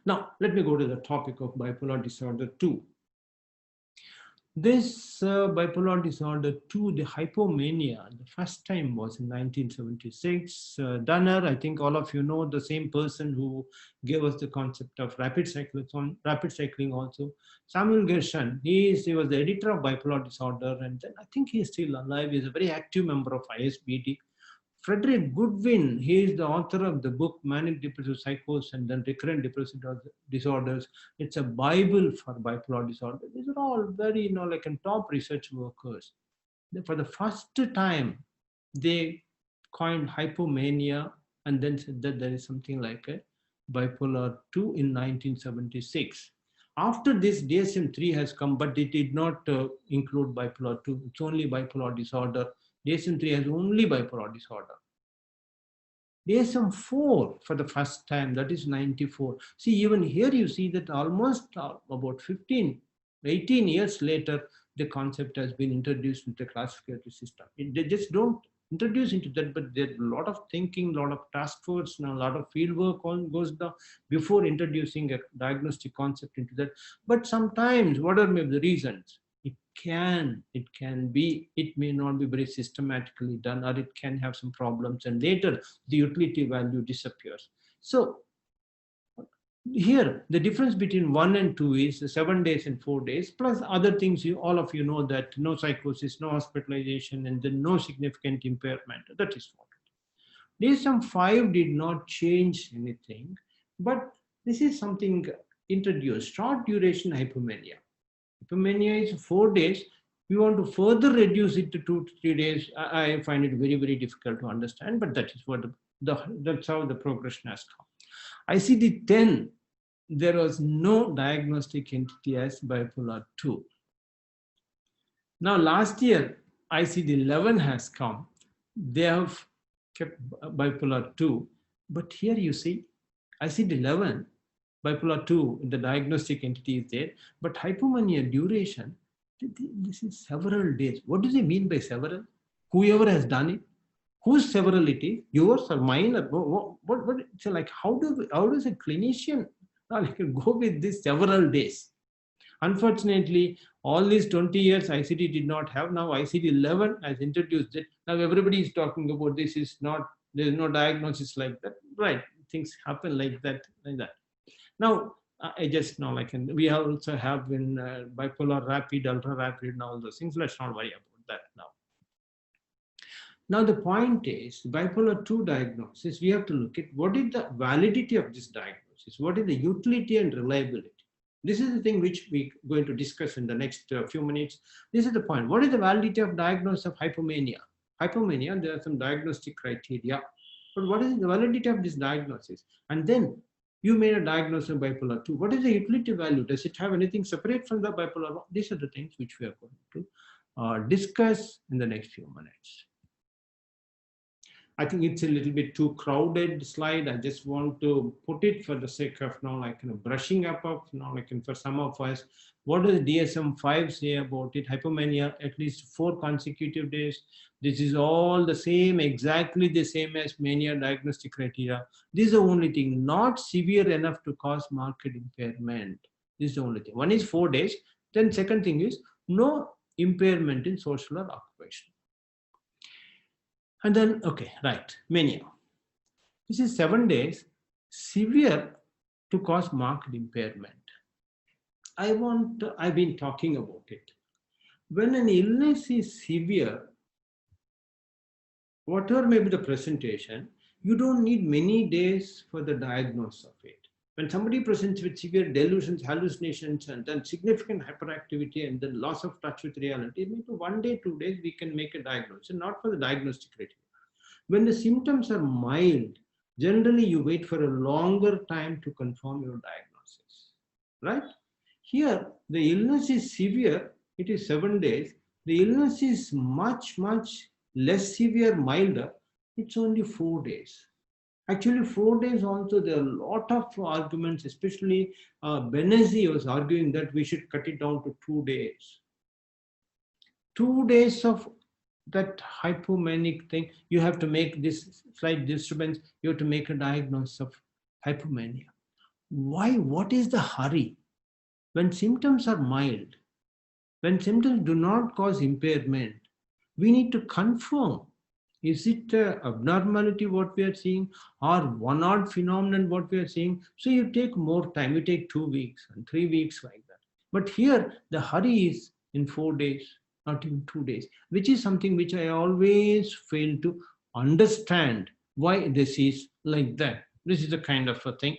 Now, let me go to the topic of bipolar disorder 2. This bipolar disorder 2, the hypomania, the first time was in 1976. Danner, I think all of you know the same person who gave us the concept of rapid cycling also. Samuel Gershon, he was the editor of Bipolar Disorder, and then I think he is still alive. He's a very active member of ISBD. Frederick Goodwin, he is the author of the book Manic Depressive Psychosis and then Recurrent Depressive Disorders. It's a Bible for bipolar disorder. These are all very, like top research workers. For the first time, they coined hypomania and then said that there is something like a bipolar 2 in 1976. After this, DSM-3 has come, but it did not include bipolar 2. It's only bipolar disorder. DSM-3 has only bipolar disorder. DSM-4 for the first time, that is 94. See, even here you see that almost about 18 years later, the concept has been introduced into the classificatory system. They just don't introduce into that, but there's a lot of thinking, a lot of task force, and a lot of field work goes down before introducing a diagnostic concept into that. But sometimes, what are maybe the reasons? It may not be very systematically done, or it can have some problems, and later the utility value disappears. So here, the difference between 1 and 2 is 7 days and 4 days, plus other things. All of you know that no psychosis, no hospitalization, and then no significant impairment. That is what. DSM-5 did not change anything, but this is something introduced, short duration hypomania. Hypomania is 4 days. We want to further reduce it to 2 to 3 days. I find it very, very difficult to understand, but that is what that's how the progression has come. ICD-10, there was no diagnostic entity as bipolar 2. Now, last year, ICD-11 has come. They have kept bipolar 2, but here you see ICD-11, bipolar 2, the diagnostic entity is there, but hypomania duration, this is several days. What does it mean by several? Whoever has done it, whose several it is, yours or mine, or what? So like, how does a clinician go with this several days? Unfortunately, all these 20 years ICD did not have. Now ICD-11 has introduced it. Now everybody is talking about this. There's no diagnosis like that. Right, things happen like that. Now, I just know, we also have in bipolar rapid, ultra rapid, and all those things. Let's not worry about that now. Now, the point is, bipolar 2 diagnosis, we have to look at what is the validity of this diagnosis, what is the utility and reliability. This is the thing which we're going to discuss in the next few minutes. This is the point. What is the validity of diagnosis of hypomania? Hypomania, there are some diagnostic criteria, but what is the validity of this diagnosis? And then, you made a diagnosis of bipolar 2. What is the utility value? Does it have anything separate from the bipolar 1? These are the things which we are going to discuss in the next few minutes. I think it's a little bit too crowded slide. I just want to put it for the sake of brushing up of for some of us. What does DSM-5 say about it? Hypomania, at least 4 consecutive days. This is all the same, exactly the same as mania diagnostic criteria. This is the only thing, not severe enough to cause marked impairment. This is the only thing. One is 4 days. Then second thing is no impairment in social or occupation. And then, okay, right, mania. This is 7 days, severe to cause marked impairment. I've been talking about it. When an illness is severe, whatever may be the presentation, you don't need many days for the diagnosis of it. When somebody presents with severe delusions, hallucinations, and then significant hyperactivity and then loss of touch with reality, maybe 1 day, 2 days, we can make a diagnosis, not for the diagnostic criteria. When the symptoms are mild, generally you wait for a longer time to confirm your diagnosis, right? Here, the illness is severe, it is 7 days. The illness is much, much less severe, milder, it's only 4 days. Actually, 4 days also, there are a lot of arguments, especially Benazzi was arguing that we should cut it down to 2 days. 2 days of that hypomanic thing, you have to make this slight disturbance, you have to make a diagnosis of hypomania. Why? What is the hurry? When symptoms are mild, when symptoms do not cause impairment, we need to confirm, is it abnormality what we are seeing, or one odd phenomenon what we are seeing? So you take more time, you take 2 weeks and 3 weeks like that. But here the hurry is in 4 days, not even 2 days, which is something which I always fail to understand why this is like that. This is the kind of a thing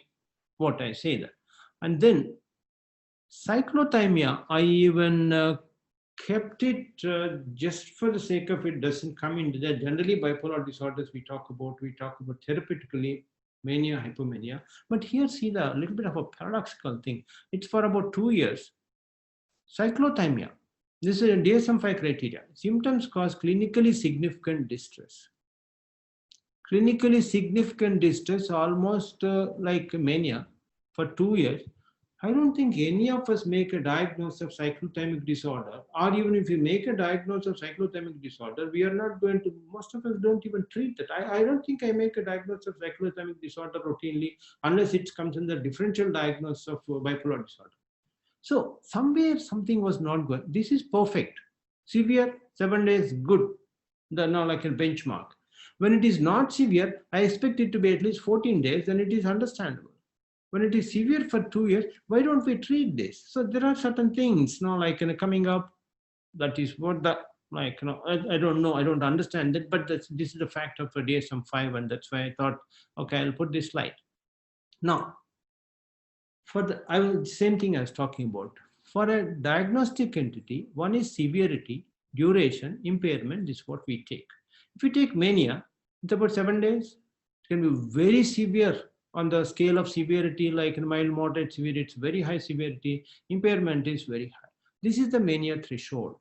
what I say that. And then cyclothymia, I even kept it just for the sake of it doesn't come into that. Generally, bipolar disorders we talk about therapeutically mania, hypomania. But here, see the little bit of a paradoxical thing. It's for about 2 years. Cyclothymia. This is a DSM-5 criteria. Symptoms cause clinically significant distress. Clinically significant distress, almost like mania, for 2 years. I don't think any of us make a diagnosis of cyclothymic disorder, or even if you make a diagnosis of cyclothymic disorder, we are not going to, most of us don't even treat that. I don't think I make a diagnosis of cyclothymic disorder routinely unless it comes in the differential diagnosis of bipolar disorder. So somewhere something was not good. This is perfect. Severe, 7 days, good. Now like a benchmark. When it is not severe, I expect it to be at least 14 days, then it is understandable. When it is severe for 2 years, why don't we treat this? So there are certain things now like coming up. That is what the I don't know, I don't understand that, but this is the fact of a DSM-5, and that's why I thought, okay, I'll put this slide. Now, for the same thing I was talking about. For a diagnostic entity, one is severity, duration, impairment. This is what we take. If we take mania, it's about 7 days. It can be very severe on the scale of severity, like in mild, moderate, severe. It's very high severity. Impairment is very high. This is the mania threshold.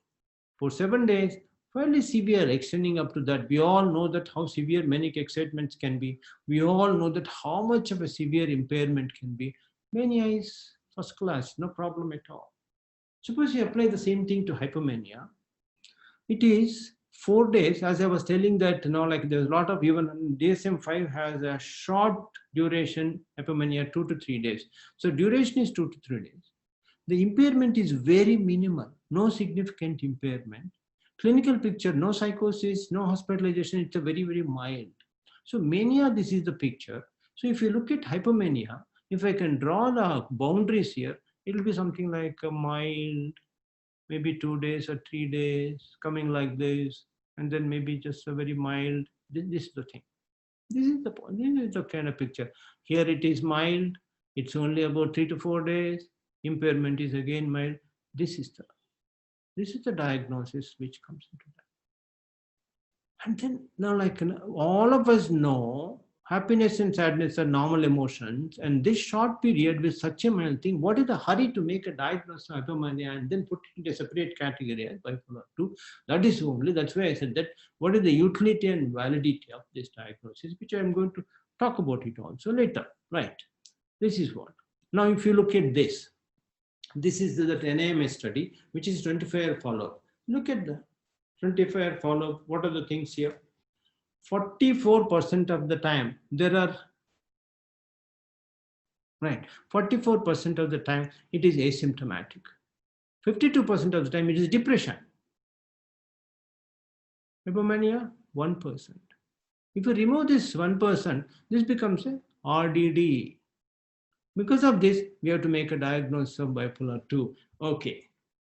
For 7 days, fairly severe, extending up to that. We all know that how severe manic excitements can be. We all know that how much of a severe impairment can be. Mania is first class, no problem at all. Suppose you apply the same thing to hypomania. It is 4 days, as I was telling that, like there's a lot of, even DSM-5 has a short duration hypomania, 2 to 3 days. So duration is 2 to 3 days. The impairment is very minimal, no significant impairment. Clinical picture, no psychosis, no hospitalization, it's a very, very mild. So mania, this is the picture. So if you look at hypomania, if I can draw the boundaries here, it will be something like a mild, maybe 2 days or 3 days, coming like this, and then maybe just a very mild. This is the thing. This is the kind of picture. Here it is mild. It's only about 3 to 4 days. Impairment is again mild. This is the diagnosis which comes into that. And then now, like all of us know, happiness and sadness are normal emotions, and this short period with such a mild thing, what is the hurry to make a diagnosis of hypomania and then put it into a separate category as bipolar 2? That's why I said that what is the utility and validity of this diagnosis, which I'm going to talk about it also later, right? This is what. Now, if you look at this is the NAMS study, which is 25-year follow-up. Look at the 25-year follow-up. What are the things here? 44% of the time there are, right, 44% of the time it is asymptomatic. 52% of the time it is depression. Hypomania, 1%. If you remove this 1%, this becomes a RDD. Because of this, we have to make a diagnosis of bipolar 2. Okay.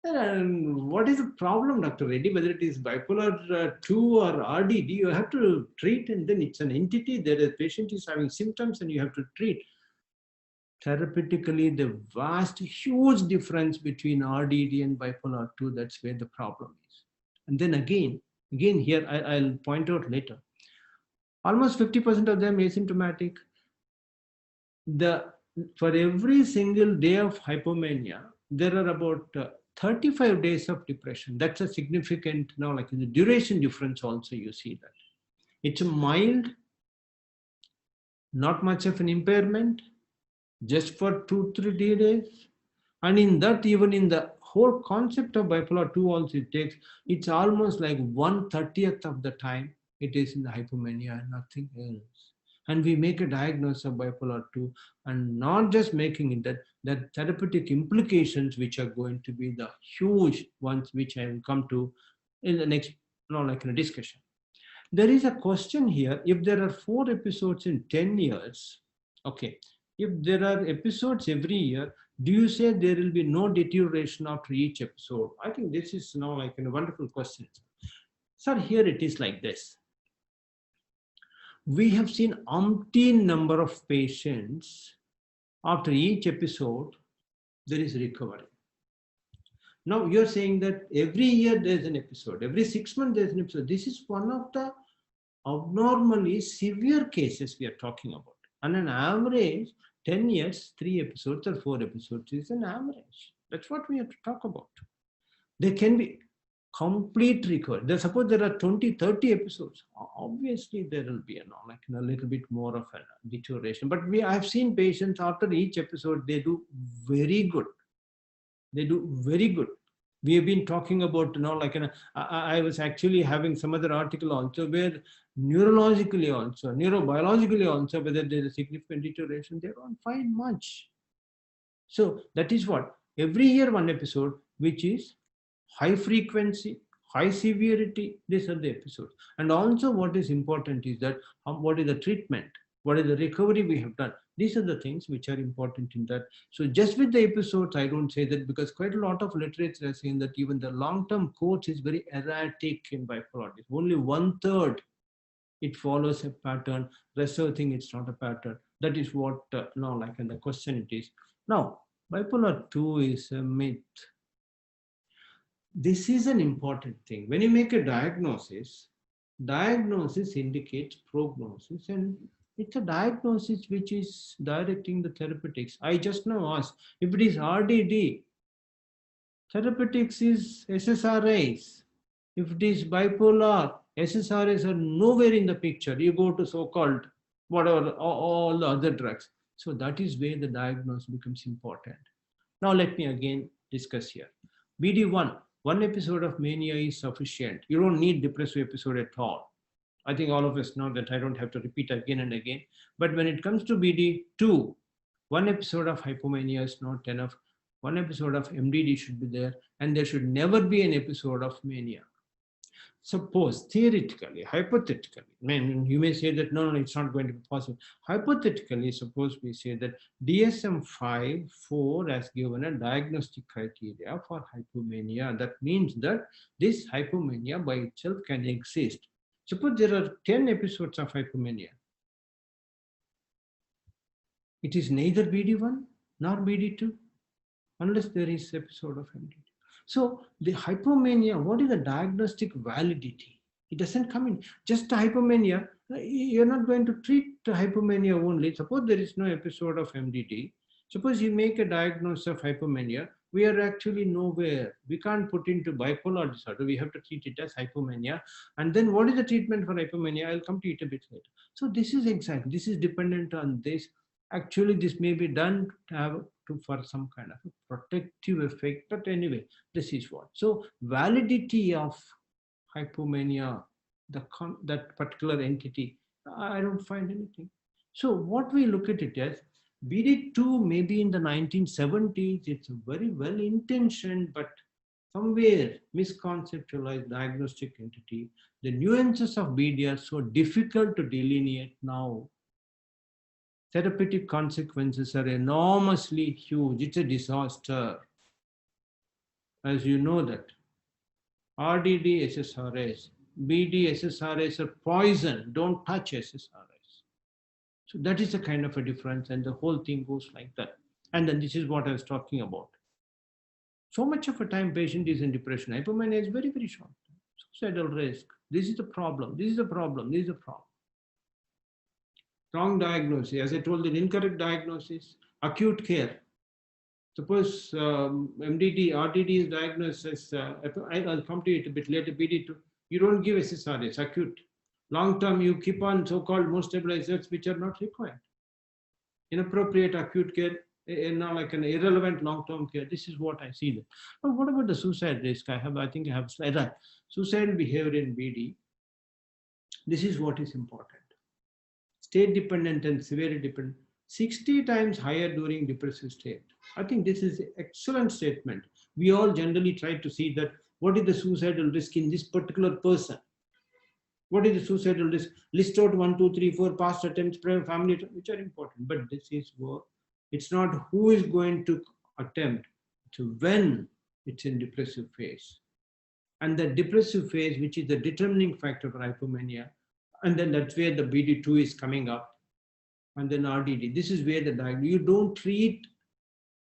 And what is the problem, Dr. Reddy? Whether it is bipolar 2 or RDD, you have to treat, and then it's an entity. The patient is having symptoms and you have to treat. Therapeutically, the vast, huge difference between RDD and bipolar 2, that's where the problem is. And then again here, I'll point out later. Almost 50% of them asymptomatic. For every single day of hypomania, there are about 35 days of depression. That's a significant, like in the duration difference also, you see that. It's mild, not much of an impairment, just for 2-3 days. And in that, even in the whole concept of bipolar 2 also it's almost like 1/30th of the time it is in the hypomania and nothing else. and we make a diagnosis of bipolar 2, and not just making it, that therapeutic implications which are going to be the huge ones, which I will come to in the next, like in a discussion. There is a question here: if there are 4 episodes in 10 years, okay, if there are episodes every year, do you say there will be no deterioration after each episode? I think this is now like a wonderful question. Sir, here it is like this. We have seen umpteen number of patients, after each episode, there is recovery. Now you're saying that every year there's an episode, every 6 months there's an episode. This is one of the abnormally severe cases we are talking about. On an average, 10 years, 3 episodes or 4 episodes is an average. That's what we have to talk about. There can be complete recovery. Suppose there are 20, 30 episodes. Obviously, there will be a little bit more of a deterioration. But I have seen patients after each episode, they do very good. They do very good. We have been talking about, I was actually having some other article also where neurologically also, neurobiologically also, whether there is a significant deterioration, they don't find much. So that is what, every year one episode, which is high frequency, high severity, these are the episodes. And also what is important is that what is the treatment, what is the recovery we have done. These are the things which are important in that. So just with the episodes, I don't say that, because quite a lot of literature is saying that even the long-term course is very erratic in bipolar. Only 1/3 it follows a pattern. Rest of the thing, it's not a pattern. That is what in the question it is. Now, bipolar 2 is a myth. This is an important thing. When you make a diagnosis indicates prognosis, and it's a diagnosis which is directing the therapeutics. I just now asked, if it is RDD, therapeutics is SSRIs. If it is bipolar, SSRIs are nowhere in the picture. You go to so-called whatever, all the other drugs. So that is where the diagnosis becomes important. Now let me again discuss here. BD1, one episode of mania is sufficient. You don't need depressive episode at all. I think all of us know that. I don't have to repeat again and again. But when it comes to BD2, one episode of hypomania is not enough. One episode of MDD should be there, and there should never be an episode of mania. Suppose, theoretically, hypothetically, you may say that no, it's not going to be possible. Hypothetically, suppose we say that DSM-5/4 has given a diagnostic criteria for hypomania. That means that this hypomania by itself can exist. Suppose there are 10 episodes of hypomania. It is neither BD1 nor BD2 unless there is episode of MDD. So the hypomania, what is the diagnostic validity? It doesn't come in. Just hypomania, you're not going to treat the hypomania only. Suppose there is no episode of MDD. Suppose you make a diagnosis of hypomania, we are actually nowhere. We can't put into bipolar disorder. We have to treat it as hypomania. And then what is the treatment for hypomania? I'll come to it a bit later. So this is exactly, this is dependent on this. Actually, this may be done for some kind of a protective effect. But anyway, this is what. So validity of hypomania, that particular entity, I don't find anything. So what we look at it as, BD2 maybe in the 1970s, it's a very well-intentioned but somewhere misconceptualized diagnostic entity. The nuances of BD are so difficult to delineate now. Therapeutic consequences are enormously huge. It's a disaster. As you know that. RDD SSRIs, BD SSRIs are poison. Don't touch SSRIs. So that is a kind of a difference, and the whole thing goes like that. And then this is what I was talking about. So much of a time patient is in depression. Hypomania is very, very short. Suicidal risk. This is the problem. This is the problem. This is the problem. Wrong diagnosis. As I told you, incorrect diagnosis. Acute care. Suppose MDD, RDD is diagnosed as, I'll come to it a bit later, BD2. You don't give SSRIs, acute. Long term, you keep on so-called mood stabilizers, which are not required. Inappropriate acute care, like an irrelevant long-term care. This is what I see there. But what about the suicide risk? I think I have a slide. Right. Suicidal behavior in BD. This is what is important. state dependent and severely dependent, 60 times higher during depressive state. I think this is an excellent statement. We all generally try to see that what is the suicidal risk in this particular person. What is the suicidal risk? List out 1, 2, 3, 4 past attempts, prior family, which are important. But this is what, it's not who is going to attempt, it's when it's in depressive phase. And the depressive phase, which is the determining factor for hypomania, and then that's where the BD2 is coming up, and then RDD. This is where the diagnosis, you don't treat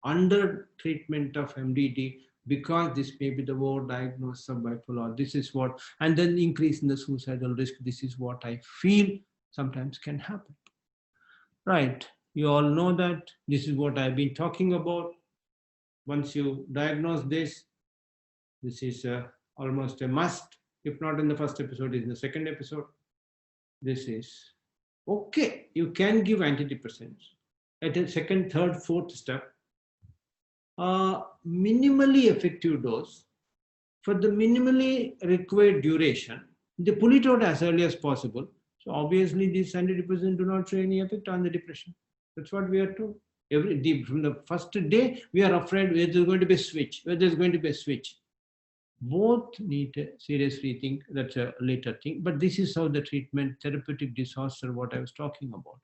under treatment of MDD because this may be the overdiagnosis of bipolar. This is what, and then increase in the suicidal risk. This is what I feel sometimes can happen. Right, you all know that this is what I've been talking about. Once you diagnose this, this is almost a must. If not in the first episode, in the second episode. This is okay. You can give antidepressants at a second, third, fourth step. Minimally effective dose for the minimally required duration. They pull it out as early as possible. So obviously these antidepressants do not show any effect on the depression. That's what we are told. From the first day, we are afraid whether there's going to be a switch, whether there's going to be a switch. Both need a serious rethink. That's a later thing. But this is how the treatment, therapeutic disaster, what I was talking about.